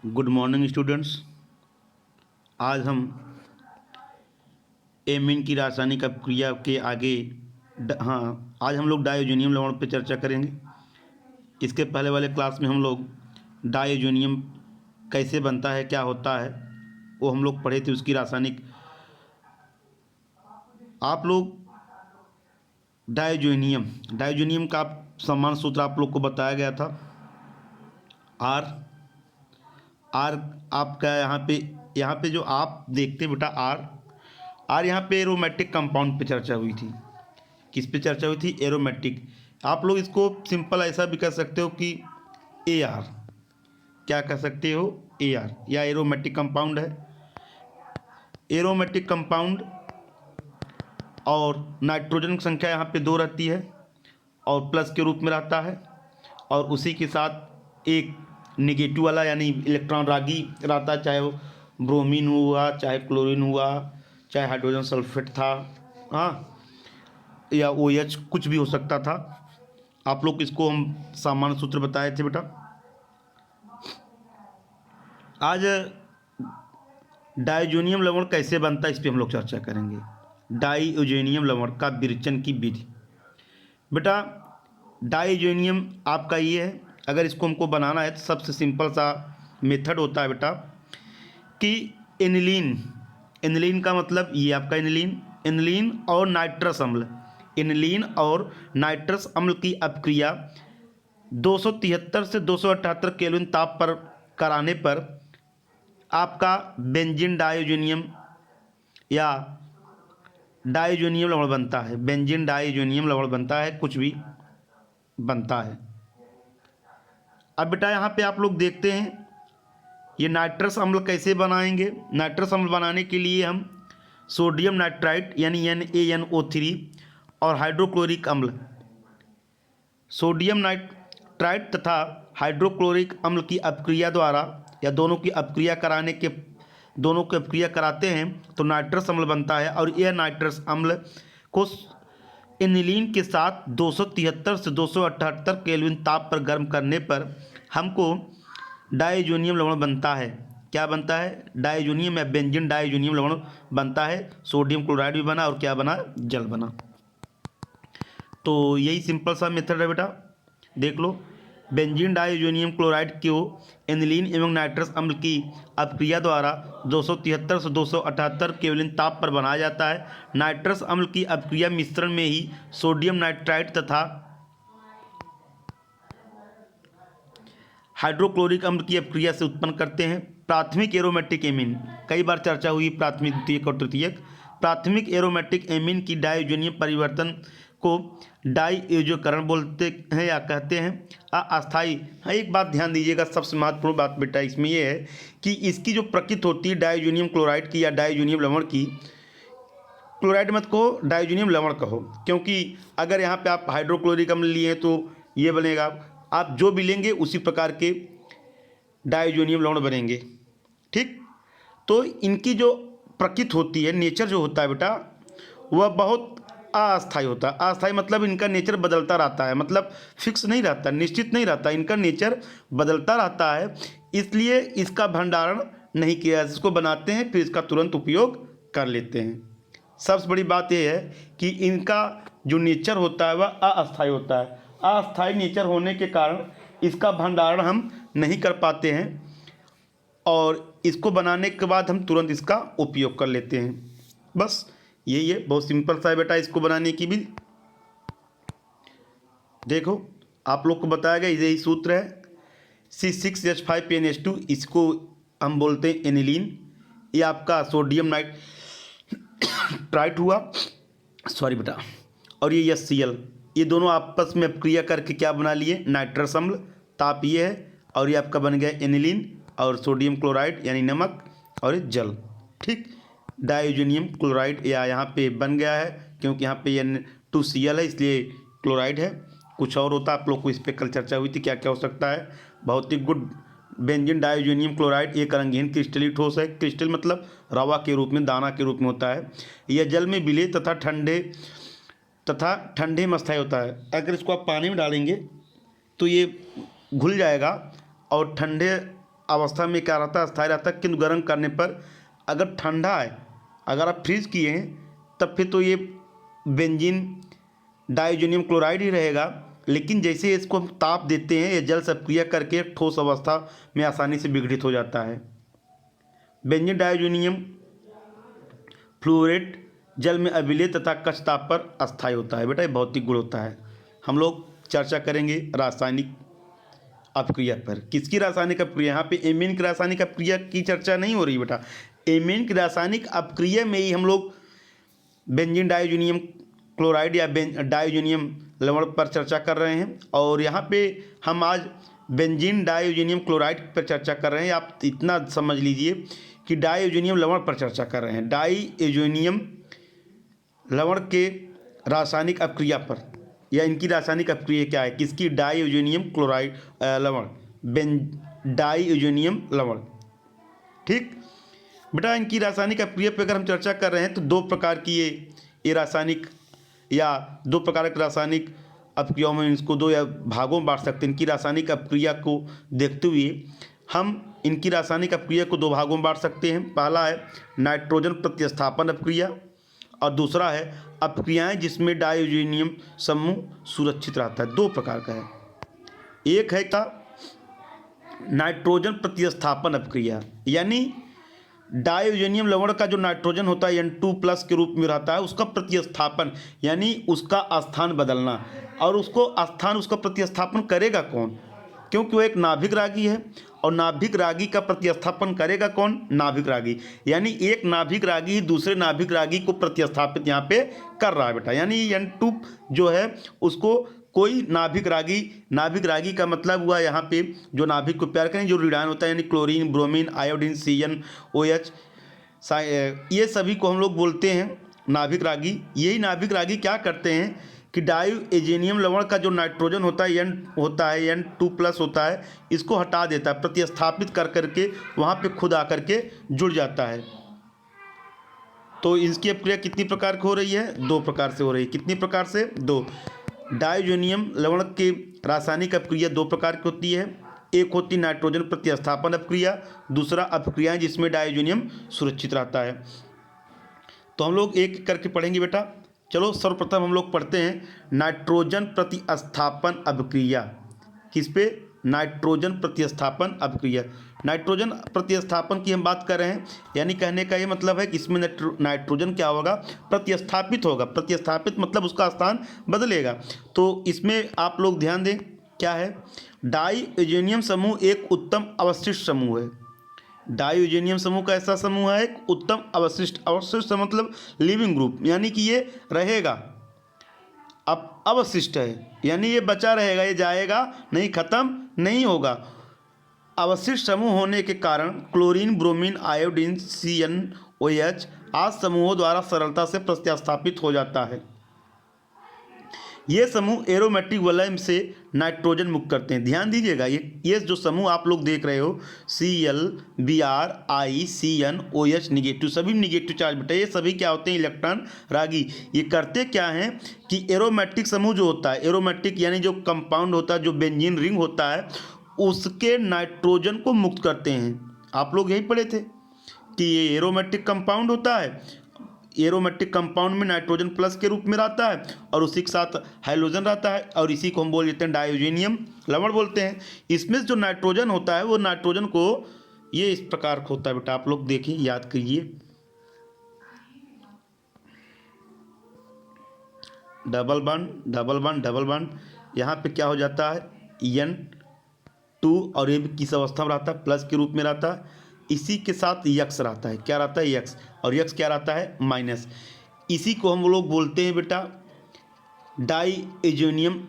Good morning students. आज हम amine की रासायनिक अपक्रिया के आगे आज हम लोग डायोजोनियम लवण पर चर्चा करेंगे। इसके पहले वाले क्लास में हम लोग डायोजोनियम कैसे बनता है, क्या होता है, वो हम लोग पढ़े थे। उसकी रासायनिक आप लोग डायोजोनियम का सम्मान सूत्र आप लोग को बताया गया था। आर आपका यहाँ पे जो आप देखते बेटा आर यहाँ पे एरोमेटिक कंपाउंड पे चर्चा हुई थी। किस पे चर्चा हुई थी? एरोमेटिक। आप लोग इसको सिंपल ऐसा भी कह सकते हो कि ए आर। क्या कह सकते हो? ए आर, या एरोमेटिक कंपाउंड है। एरोमेटिक कंपाउंड और नाइट्रोजन की संख्या यहाँ पे 2 रहती है और प्लस के रूप में रहता है, और उसी के साथ एक निगेटिव वाला यानी इलेक्ट्रॉन रागी रहता है, चाहे वो ब्रोमीन हुआ, चाहे क्लोरीन हुआ, चाहे हाइड्रोजन सल्फेट था, हाँ, या OH कुछ भी हो सकता था। आप लोग इसको हम सामान्य सूत्र बताए थे बेटा। आज डायोजोनियम लवण कैसे बनता है इस पर हम लोग चर्चा करेंगे। डायोजोनियम लवण का विरेचन की विधि। बेटा डायोजोनियम आपका ये है, अगर इसको हमको बनाना है तो सबसे सिंपल सा मेथड होता है बेटा कि एनिलीन का मतलब ये आपका एनिलीन और नाइट्रस अम्ल की अपक्रिया 273 से 278 केल्विन ताप पर कराने पर आपका बेंजीन डायोजोनियम या डायोजोनियम लवण बनता है। बेंजीन डायोजोनियम लवण बनता है, कुछ भी बनता है। अब बेटा यहाँ पे आप लोग देखते हैं ये नाइट्रस अम्ल कैसे बनाएंगे। नाइट्रस अम्ल बनाने के लिए हम सोडियम नाइट्राइट यानी NaNO3 और हाइड्रोक्लोरिक अम्ल, सोडियम नाइट्राइट तथा हाइड्रोक्लोरिक अम्ल की अपक्रिया द्वारा या दोनों की अपक्रिया कराते हैं तो नाइट्रस अम्ल बनता है। और यह नाइट्रस अम्ल को एनिलीन के साथ 273 से 278 केल्विन ताप पर गर्म करने पर हमको डायोजोनियम लवण बनता है। क्या बनता है? डायोजोनियम या बेंजीन डायोजोनियम लवण बनता है। सोडियम क्लोराइड भी बना और क्या बना? जल बना। तो यही सिंपल सा मेथड है बेटा, देख लो। बेंजीन डायोजोनियम क्लोराइड को एनिलीन एवं नाइट्रस अम्ल की अपक्रिया द्वारा 273 से 278 केल्विन ताप पर बनाया जाता है। नाइट्रस अम्ल की अपक्रिया मिश्रण में ही सोडियम नाइट्राइट तथा हाइड्रोक्लोरिक अम्ल की अपक्रिया से उत्पन्न करते हैं प्राथमिक एरोमेटिक एमीन। कई बार चर्चा हुई प्राथमिक, द्वितीयक और तृतीयक। प्राथमिक एरोमेटिक एमीन की डायोजोनियम परिवर्तन को डाईएजोकरण बोलते हैं या कहते हैं अस्थाई। हाँ, एक बात ध्यान दीजिएगा, सबसे महत्वपूर्ण बात बेटा इसमें यह है कि इसकी जो प्रकृति होती है डायोजोनियम क्लोराइड की या डायोजोनियम लवण की, क्लोराइड मत कहो, डायोजोनियम लवण कहो, क्योंकि अगर यहाँ पे आप हाइड्रोक्लोरिक अम्ल लिए हैं तो ये बनेगा। आप जो भी लेंगे उसी प्रकार के डायोजोनियम लवण बनेंगे, ठीक। तो इनकी जो प्रकृति होती है, नेचर जो होता है बेटा, वह बहुत अस्थायी होता है। अस्थायी मतलब इनका नेचर बदलता रहता है, मतलब फिक्स नहीं रहता, निश्चित नहीं रहता, इनका नेचर बदलता रहता है। इसलिए इसका भंडारण नहीं किया, इसको बनाते हैं फिर इसका तुरंत उपयोग कर लेते हैं। सबसे बड़ी बात यह है कि इनका जो नेचर होता है वह अस्थायी होता है। अस्थायी नेचर होने के कारण इसका भंडारण हम नहीं कर पाते हैं और इसको बनाने के बाद हम तुरंत इसका उपयोग कर लेते हैं। बस यही है, बहुत सिंपल सा है बेटा इसको बनाने की भी। देखो आप लोग को बताया गया, यही सूत्र है C6H5PNH2, इसको हम बोलते हैं एनिलीन। ये आपका सोडियम नाइट्राइट हुआ, सॉरी बेटा, और ये HCl, ये दोनों आपस में अपक्रिया करके क्या बना लिए? नाइट्रस अम्ल। ताप ये है और ये आपका बन गया एनिलीन और सोडियम क्लोराइड यानी नमक और जल, ठीक। डायोजोनियम क्लोराइड या यहाँ पे बन गया है क्योंकि यहाँ पे N2Cl है इसलिए क्लोराइड है। कुछ और होता, आप लोग को इस पर कल चर्चा हुई थी क्या क्या हो सकता है। बहुत ही गुड। बेंजीन डायोजोनियम क्लोराइड एक रंगहीन क्रिस्टलीय ठोस है। क्रिस्टल मतलब रवा के रूप में, दाना के रूप में होता है। यह जल में विलेय तथा ठंडे में अस्थायी होता है। अगर इसको आप पानी में डालेंगे तो ये घुल जाएगा और ठंडे अवस्था में क्या रहता है, अस्थायी रहता है, किंतु गर्म करने पर अगर ठंडा है, अगर आप फ्रीज किए हैं तब फिर तो ये बेंजीन डाइज़ोनियम क्लोराइड ही रहेगा। लेकिन जैसे इसको हम ताप देते हैं, ये जल से अपक्रिया करके ठोस अवस्था में आसानी से विघटित हो जाता है। बेंजीन डाइज़ोनियम फ्लोरेट जल में अविलेय तथा कच्छ ताप पर अस्थायी होता है। बेटा ये भौतिक गुण होता है। हम लोग चर्चा करेंगे रासायनिक अपक्रिया पर। किसकी रासायनिक अपक्रिया? यहाँ पे एमीन की रासायनिक अपक्रिया की चर्चा नहीं हो रही बेटा। एमीन की रासायनिक अपक्रिया में ही हम लोग बेंजीन डाइज़ोनियम क्लोराइड या डाइज़ोनियम लवण पर चर्चा कर रहे हैं। और यहाँ पे हम आज बेंजीन डाइज़ोनियम क्लोराइड पर चर्चा कर रहे हैं। आप इतना समझ लीजिए कि डाइज़ोनियम लवण पर चर्चा कर रहे हैं। डाइज़ोनियम लवण के रासायनिक अपक्रिया पर, या इनकी रासायनिक अपक्रिया क्या है, किसकी? डाइज़ोनियम क्लोराइड लवण, डाइज़ोनियम लवण। ठीक बेटा, इनकी रासायनिक अपक्रिया पर अगर हम चर्चा कर रहे हैं तो दो प्रकार की ये रासायनिक, या दो प्रकार की रासायनिक अपक्रियाओं में इसको दो या भागों में बांट सकते हैं। इनकी रासायनिक अपक्रिया को देखते हुए हम इनकी रासायनिक अपक्रिया को दो भागों में बांट सकते हैं। पहला है नाइट्रोजन प्रतिस्थापन अपक्रिया और दूसरा है अपक्रियाएं जिसमें डाइज़ोनियम समूह सुरक्षित रहता है। दो प्रकार का है। एक है क्या? नाइट्रोजन प्रतिस्थापन अपक्रिया, यानी डाइज़ोनियम लवण का जो नाइट्रोजन होता है N2+ के रूप में रहता है, उसका प्रतिस्थापन यानी उसका स्थान बदलना। और उसका प्रतिस्थापन करेगा कौन? क्योंकि वो एक नाभिक रागी है, और नाभिक रागी का प्रतिस्थापन करेगा कौन? नाभिक रागी। यानी एक नाभिक रागी ही दूसरे नाभिक रागी को प्रतिस्थापित यहाँ पे कर रहा है बेटा। यानी N2 जो है उसको कोई नाभिक रागी का मतलब हुआ यहाँ पे जो नाभिक को प्यार करें, जो ऋणायन होता है, यानी chlorine, bromine, iodine, CN, OH, ये सभी को हम लोग बोलते हैं नाभिक रागी। यही नाभिक रागी क्या करते हैं कि डाइज़ोनियम लवण का जो नाइट्रोजन होता है N2+ होता है, इसको हटा देता है, प्रतिस्थापित कर करके वहाँ पे खुद आकर के जुड़ जाता है। तो इसकी अपक्रिया कितनी प्रकार की हो रही है? दो प्रकार से हो रही है। कितनी प्रकार से? दो। डाइज़ोनियम लवण की रासायनिक अपक्रिया दो प्रकार की होती है। एक होती नाइट्रोजन प्रतिस्थापन अपक्रिया, दूसरा अपक्रियाएं जिसमें डाइज़ोनियम सुरक्षित रहता है। तो हम लोग एक करके पढ़ेंगे बेटा। चलो सर्वप्रथम हम लोग पढ़ते हैं नाइट्रोजन प्रतिस्थापन अपक्रिया। किस पे? नाइट्रोजन प्रतिस्थापन अपक्रिया। नाइट्रोजन प्रतिस्थापन की हम बात कर रहे हैं, यानी कहने का ये मतलब है कि इसमें नाइट्रोजन क्या होगा? प्रतिस्थापित होगा। प्रतिस्थापित मतलब उसका स्थान बदलेगा। तो इसमें आप लोग ध्यान दें क्या है, डाइज़ोनियम समूह एक उत्तम अवशिष्ट समूह है। डाइज़ोनियम समूह का ऐसा समूह है एक उत्तम अवशिष्ट मतलब लिविंग ग्रुप, यानी कि ये रहेगा, अब अवशिष्ट है, यानी ये बचा रहेगा, ये जाएगा नहीं, खत्म नहीं होगा। अवशिष्ट समूह होने के कारण chlorine, bromine, iodine, CN, OH आदि समूहों द्वारा सरलता से प्रतिस्थापित हो जाता है। ये समूह एरोमेटिक वलय से नाइट्रोजन मुक्त करते हैं। ध्यान दीजिएगा, ये जो समूह आप लोग देख रहे हो Cl, Br, I, CN, OH negative, सभी निगेटिव चार्ज बेटा। ये सभी क्या होते हैं? इलेक्ट्रॉन रागी। ये करते क्या हैं कि एरोमेटिक समूह जो होता है, एरोमेटिक यानी जो कंपाउंड होता है, जो बेंजीन रिंग होता है, उसके नाइट्रोजन को मुक्त करते हैं। आप लोग यही पढ़े थे कि ये एरोमेटिक कंपाउंड होता है, एरोमेटिक कंपाउंड में नाइट्रोजन प्लस के रूप में रहता है और उसी के साथ हाइड्रोजन रहता है, और इसी को हम बोल देते हैं डाइज़ोनियम लवण बोलते हैं। इसमें जो नाइट्रोजन होता है वो नाइट्रोजन को ये इस प्रकार का होता है बेटा। आप लोग देखिए, याद कीजिए, double bond double bond double bond. यहाँ पे क्या हो जाता है? N2, और ये भी किस अवस्था में रहता है? प्लस के रूप में रहता है। इसी के साथ यक्स रहता है। क्या रहता है? यक्स। और यक्स क्या रहता है? माइनस। इसी को हम लोग बोलते हैं बेटा डाइज़ोनियम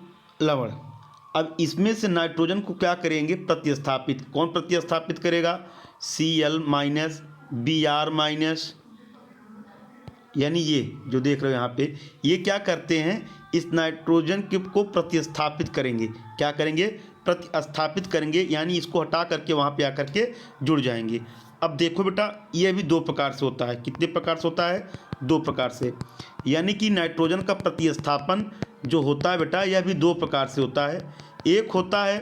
लवण। अब इसमें से नाइट्रोजन को क्या करेंगे? प्रतिस्थापित। कौन प्रतिस्थापित करेगा? Cl माइनस, Br माइनस, यानी ये जो देख रहे हो यहाँ पे, ये क्या करते हैं? इस नाइट्रोजन को प्रतिस्थापित करेंगे। क्या करेंगे? प्रतिस्थापित करेंगे, यानी इसको हटा करके वहाँ पे आकर के जुड़ जाएंगे। अब देखो बेटा, ये भी दो प्रकार से होता है। कितने प्रकार से होता है? दो प्रकार से। यानी कि नाइट्रोजन का प्रतिस्थापन जो होता है बेटा, यह भी दो प्रकार से होता है। एक होता है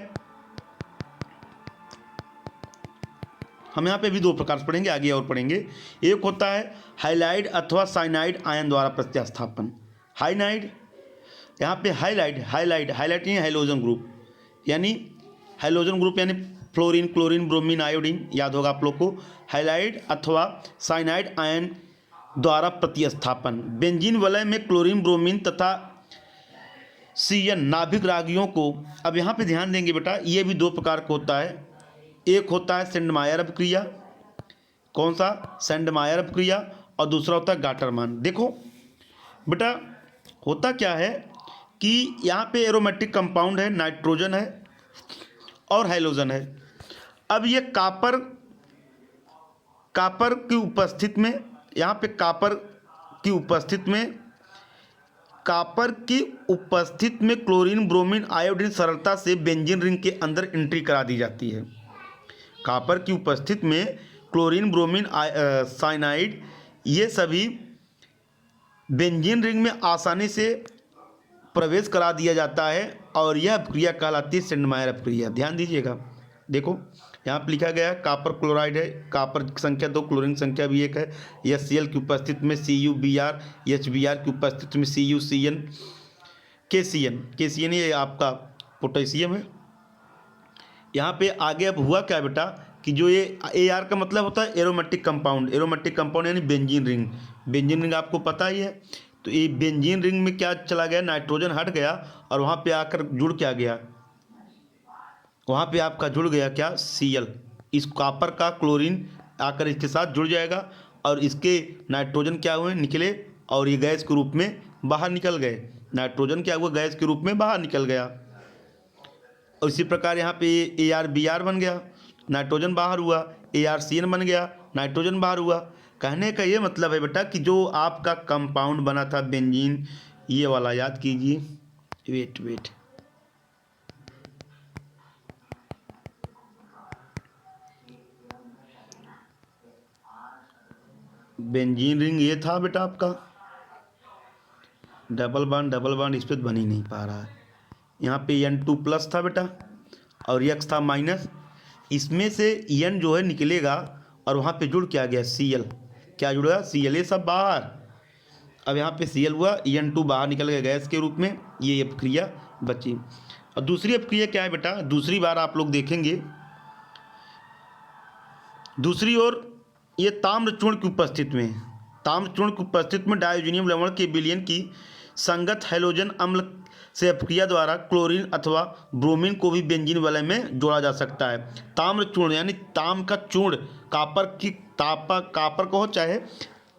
हम यहाँ पे भी 2 प्रकार से पढ़ेंगे, आगे और पढ़ेंगे। एक होता है हाइलाइड अथवा साइनाइड आयन द्वारा प्रतिस्थापन। हाइनाइड, यहाँ पे हाइलाइट नहीं, हाइलोजन ग्रुप, यानी हाइलोजन ग्रुप यानी फ्लोरीन, क्लोरीन, ब्रोमीन, आयोडीन, याद होगा आप लोग को। हाइलाइड अथवा साइनाइड आयन द्वारा प्रतिस्थापन। बेंजीन वलय में क्लोरीन, ब्रोमीन तथा सीएन नाभिक रागियों को, अब यहाँ पे ध्यान देंगे बेटा, ये भी 2 प्रकार का होता है। एक होता है सेंडमायर अपक्रिया, कौन सा, सेंडमायर अपक्रिया, और दूसरा होता है गाटरमान। देखो बेटा होता क्या है कि यहाँ पे एरोमेटिक कंपाउंड है, नाइट्रोजन है और हाइलोजन है। अब ये कापर की उपस्थिति में, यहाँ पे कापर की उपस्थिति में क्लोरीन, ब्रोमीन, आयोडीन सरलता से बेंजीन रिंग के अंदर एंट्री करा दी जाती है। कापर की उपस्थिति में क्लोरीन, ब्रोमीन, साइनाइड, ये सभी बेंजीन रिंग में आसानी से प्रवेश करा दिया जाता है और यह अपक्रिया कहलाती है सेंडमायर अपक्रिया। ध्यान दीजिएगा, देखो यहाँ पर लिखा गया है कापर क्लोराइड है, कापर की संख्या 2, क्लोरीन संख्या भी 1 है। HCl की उपस्थिति में CuBr, HBr की उपस्थिति में CuCN, KCN ये आपका पोटेशियम है। यहाँ पे आगे अब हुआ क्या बेटा कि जो ये AR का मतलब होता है एरोमेटिक कंपाउंड, यानी बेंजीन रिंग आपको पता ही है। तो ये बेंजीन रिंग में क्या चला गया, नाइट्रोजन हट गया और वहाँ पे आकर जुड़ क्या गया, वहाँ पे आपका जुड़ गया क्या, Cl। इस कापर का क्लोरीन आकर इसके साथ जुड़ जाएगा और इसके नाइट्रोजन क्या हुए, निकले और ये गैस के रूप में बाहर निकल गए। नाइट्रोजन क्या हुआ, गैस के रूप में बाहर निकल गया। और इसी प्रकार यहाँ पे ArBr बन गया, नाइट्रोजन बाहर हुआ, ArCN बन गया, नाइट्रोजन बाहर हुआ। कहने का ये मतलब है बेटा कि जो आपका कंपाउंड बना था बेंजीन, ये वाला याद कीजिए, वेट बेंजीन रिंग ये था बेटा आपका, डबल बॉन्ड इस पर बन ही नहीं पा रहा है। यहाँ पे N2+ था बेटा और X था माइनस। इसमें से N जो है निकलेगा और वहाँ पे जुड़ क्या गया, Cl। क्या जुड़ा, Cl, ये सब बाहर। अब यहाँ पे Cl हुआ, N2 बाहर निकल गया गैस के रूप में, ये अपक्रिया बची। और दूसरी अपक्रिया क्या है बेटा, दूसरी बार आप लोग देखेंगे, दूसरी ओर ये ताम्रचूर्ण की उपस्थिति में डायोजीनियम लवण के विलयन की संगत हैलोजन अम्ल से अपक्रिया द्वारा क्लोरीन अथवा ब्रोमीन को भी बेंजीन वलय में जोड़ा जा सकता है। ताम्रचूर्ण यानी ताम का चूर्ण, कापर कहो चाहे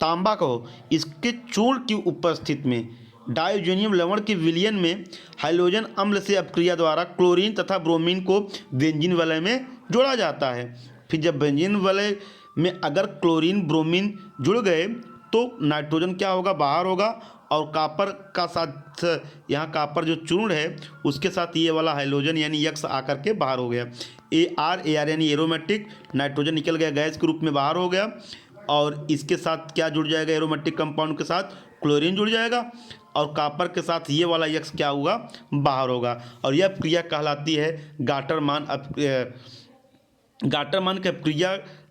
तांबा कहो, इसके चूर्ण की उपस्थिति में डायोजीनियम लवण के विलयन में हाइलोजन अम्ल से अपक्रिया द्वारा क्लोरीन तथा ब्रोमीन को बेंजीन वलय में जोड़ा जाता है। फिर जब बेंजीन वलय में अगर क्लोरीन, ब्रोमीन जुड़ गए तो नाइट्रोजन क्या होगा, बाहर होगा और कापर का साथ, यहाँ कापर जो चूर्ण है उसके साथ ये वाला हाइलोजन यानी X आकर के बाहर हो गया। AR यानी एरोमेटिक, नाइट्रोजन निकल गया गैस के रूप में बाहर हो गया और इसके साथ क्या जुड़ जाएगा, एरोमेटिक कंपाउंड के साथ क्लोरीन जुड़ जाएगा और कापर के साथ ये वाला X क्या होगा, बाहर होगा। और यह क्रिया कहलाती है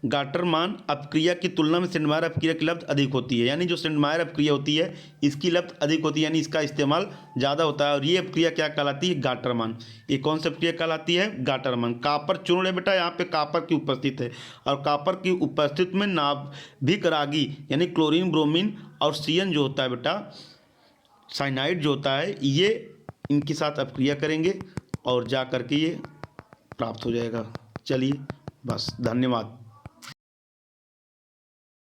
गाटरमान अपक्रिया की तुलना में सेंडमायर अपक्रिया की लब्ध अधिक होती है। यानी जो सेंडमायर अपक्रिया होती है इसकी लब्ध अधिक होती है, यानी इसका इस्तेमाल ज़्यादा होता है। और ये अपक्रिया क्या कहलाती है, गाटरमान। ये कौन सी अपक्रिया कहलाती है, गाटरमान। कापर चूर्ण है बेटा, यहाँ पे कापर की उपस्थिति है और कापर की उपस्थिति में नाभिक रागी यानी क्लोरीन, ब्रोमीन और CN जो होता है बेटा, साइनाइड जो होता है, ये इनके साथ अपक्रिया करेंगे और जा करके ये प्राप्त हो जाएगा। चलिए बस, धन्यवाद।